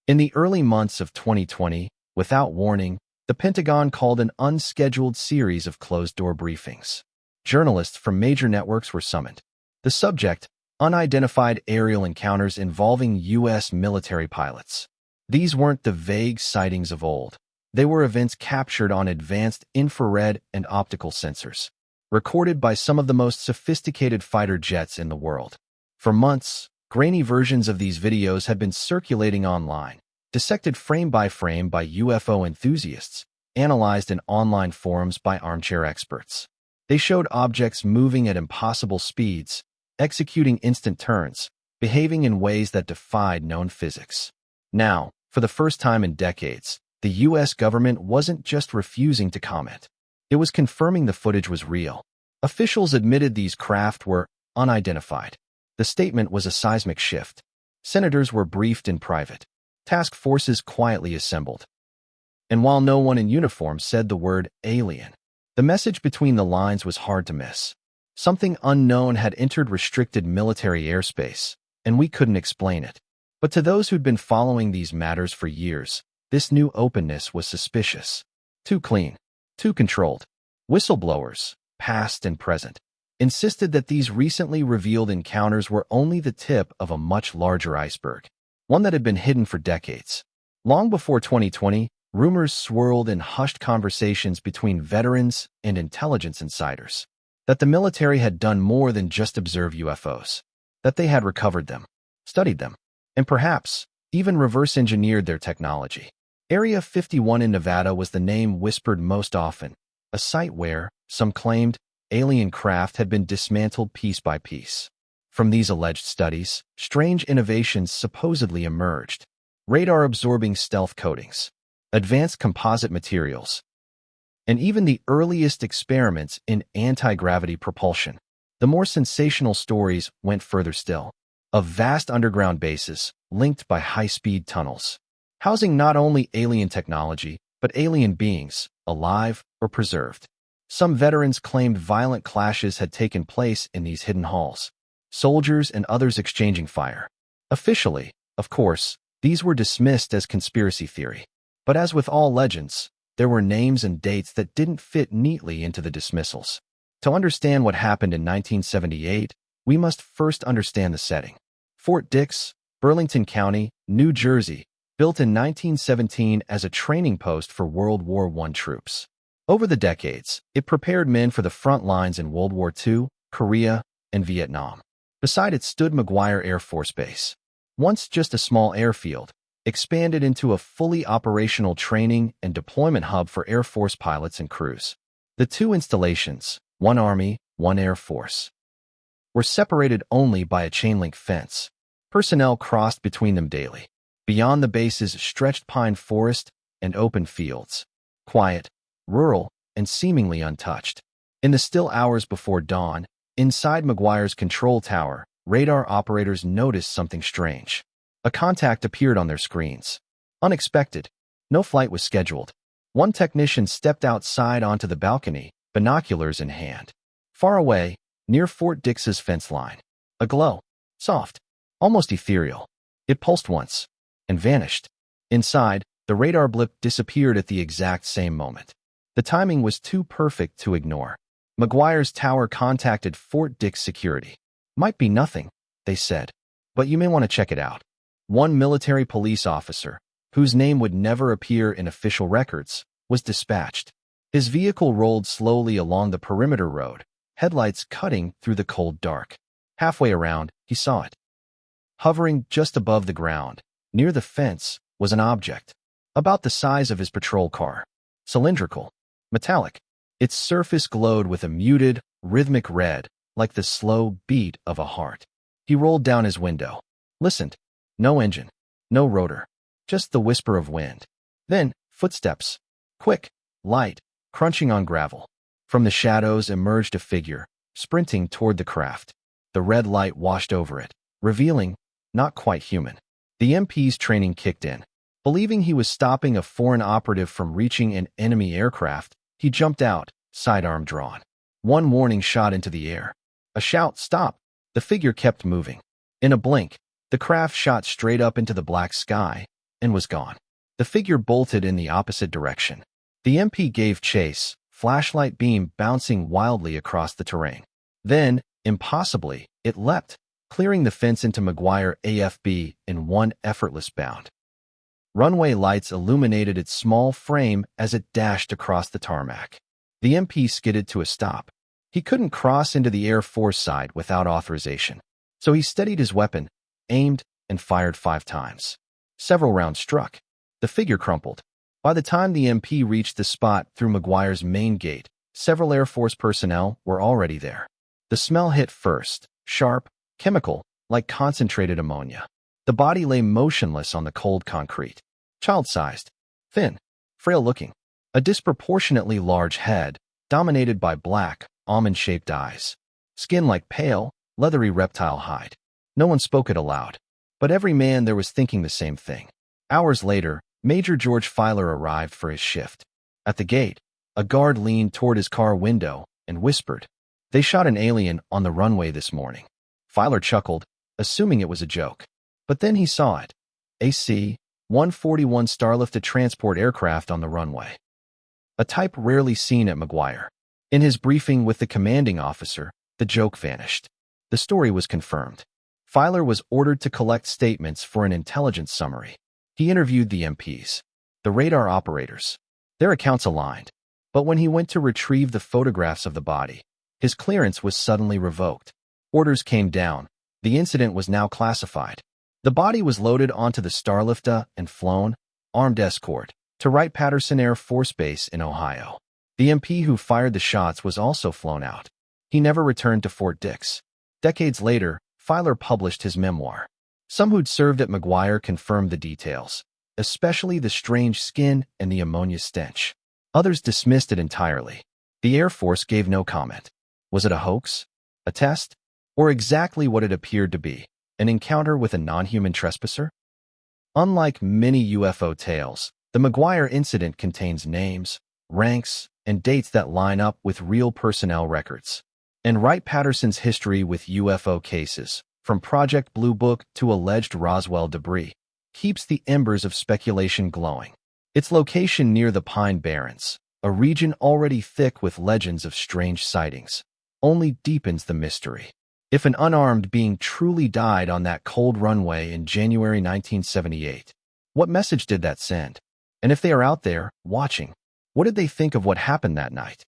In the early months of 2020, without warning, the Pentagon called an unscheduled series of closed-door briefings. Journalists from major networks were summoned. The subject, unidentified aerial encounters involving U.S. military pilots. These weren't the vague sightings of old. They were events captured on advanced infrared and optical sensors, recorded by some of the most sophisticated fighter jets in the world. For months, grainy versions of these videos had been circulating online, dissected frame by UFO enthusiasts, analyzed in online forums by armchair experts. They showed objects moving at impossible speeds, executing instant turns, behaving in ways that defied known physics. Now, for the first time in decades, the U.S. government wasn't just refusing to comment. It was confirming the footage was real. Officials admitted these craft were unidentified. The statement was a seismic shift. Senators were briefed in private. Task forces quietly assembled. And while no one in uniform said the word alien, the message between the lines was hard to miss. Something unknown had entered restricted military airspace, and we couldn't explain it. But to those who'd been following these matters for years, this new openness was suspicious. Too clean, too controlled. Whistleblowers, past and present, insisted that these recently revealed encounters were only the tip of a much larger iceberg, one that had been hidden for decades. Long before 2020, rumors swirled in hushed conversations between veterans and intelligence insiders that the military had done more than just observe UFOs, that they had recovered them, studied them, and perhaps even reverse-engineered their technology. Area 51 in Nevada was the name whispered most often, a site where, some claimed, alien craft had been dismantled piece by piece. From these alleged studies, strange innovations supposedly emerged: radar-absorbing stealth coatings, advanced composite materials, and even the earliest experiments in anti-gravity propulsion. The more sensational stories went further still, of vast underground bases linked by high-speed tunnels, housing not only alien technology, but alien beings, alive or preserved. Some veterans claimed violent clashes had taken place in these hidden halls, soldiers and others exchanging fire. Officially, of course, these were dismissed as conspiracy theory. But as with all legends, there were names and dates that didn't fit neatly into the dismissals. To understand what happened in 1978, we must first understand the setting. Fort Dix, Burlington County, New Jersey, built in 1917 as a training post for World War I troops. Over the decades, it prepared men for the front lines in World War II, Korea, and Vietnam. Beside it stood McGuire Air Force Base. Once just a small airfield, expanded into a fully operational training and deployment hub for Air Force pilots and crews. The two installations, one Army, one Air Force, were separated only by a chain-link fence. Personnel crossed between them daily. Beyond the bases stretched pine forest and open fields, quiet, rural, and seemingly untouched. In the still hours before dawn, inside McGuire's control tower, radar operators noticed something strange. A contact appeared on their screens. Unexpected. No flight was scheduled. One technician stepped outside onto the balcony, binoculars in hand. Far away, near Fort Dix's fence line, a glow, soft, almost ethereal. It pulsed once and vanished. Inside, the radar blip disappeared at the exact same moment. The timing was too perfect to ignore. McGuire's tower contacted Fort Dix security. Might be nothing, they said, but you may want to check it out. One military police officer, whose name would never appear in official records, was dispatched. His vehicle rolled slowly along the perimeter road, headlights cutting through the cold dark. Halfway around, he saw it. Hovering just above the ground, near the fence, was an object, about the size of his patrol car. Cylindrical, metallic. Its surface glowed with a muted, rhythmic red, like the slow beat of a heart. He rolled down his window, listened. No engine, no rotor, just the whisper of wind. Then, footsteps. Quick, light, crunching on gravel. From the shadows emerged a figure, sprinting toward the craft. The red light washed over it, revealing, not quite human. The MP's training kicked in. Believing he was stopping a foreign operative from reaching an enemy aircraft, he jumped out, sidearm drawn. One warning shot into the air. A shout, "Stop!" The figure kept moving. In a blink, the craft shot straight up into the black sky, and was gone. The figure bolted in the opposite direction. The MP gave chase, flashlight beam bouncing wildly across the terrain. Then, impossibly, it leapt, clearing the fence into McGuire AFB in one effortless bound. Runway lights illuminated its small frame as it dashed across the tarmac. The MP skidded to a stop. He couldn't cross into the Air Force side without authorization, so he steadied his weapon, aimed, and fired 5 times. Several rounds struck. The figure crumpled. By the time the MP reached the spot through McGuire's main gate, several Air Force personnel were already there. The smell hit first, sharp, chemical, like concentrated ammonia. The body lay motionless on the cold concrete. Child-sized, thin, frail-looking. A disproportionately large head, dominated by black, almond-shaped eyes. Skin like pale, leathery reptile hide. No one spoke it aloud, but every man there was thinking the same thing. Hours later, Major George Filer arrived for his shift. At the gate, a guard leaned toward his car window and whispered, "They shot an alien on the runway this morning." Filer chuckled, assuming it was a joke. But then he saw it. A C-141 Starlifted transport aircraft on the runway. A type rarely seen at McGuire. In his briefing with the commanding officer, the joke vanished. The story was confirmed. Filer was ordered to collect statements for an intelligence summary. He interviewed the MPs, the radar operators. Their accounts aligned. But when he went to retrieve the photographs of the body, his clearance was suddenly revoked. Orders came down. The incident was now classified. The body was loaded onto the Starlifter and flown, armed escort, to Wright-Patterson Air Force Base in Ohio. The MP who fired the shots was also flown out. He never returned to Fort Dix. Decades later, Filer published his memoir. Some who'd served at McGuire confirmed the details, especially the strange skin and the ammonia stench. Others dismissed it entirely. The Air Force gave no comment. Was it a hoax? A test? Or exactly what it appeared to be, an encounter with a non-human trespasser? Unlike many UFO tales, the McGuire incident contains names, ranks, and dates that line up with real personnel records. And Wright-Patterson's history with UFO cases, from Project Blue Book to alleged Roswell debris, keeps the embers of speculation glowing. Its location near the Pine Barrens, a region already thick with legends of strange sightings, only deepens the mystery. If an unarmed being truly died on that cold runway in January 1978, what message did that send? And if they are out there, watching, what did they think of what happened that night?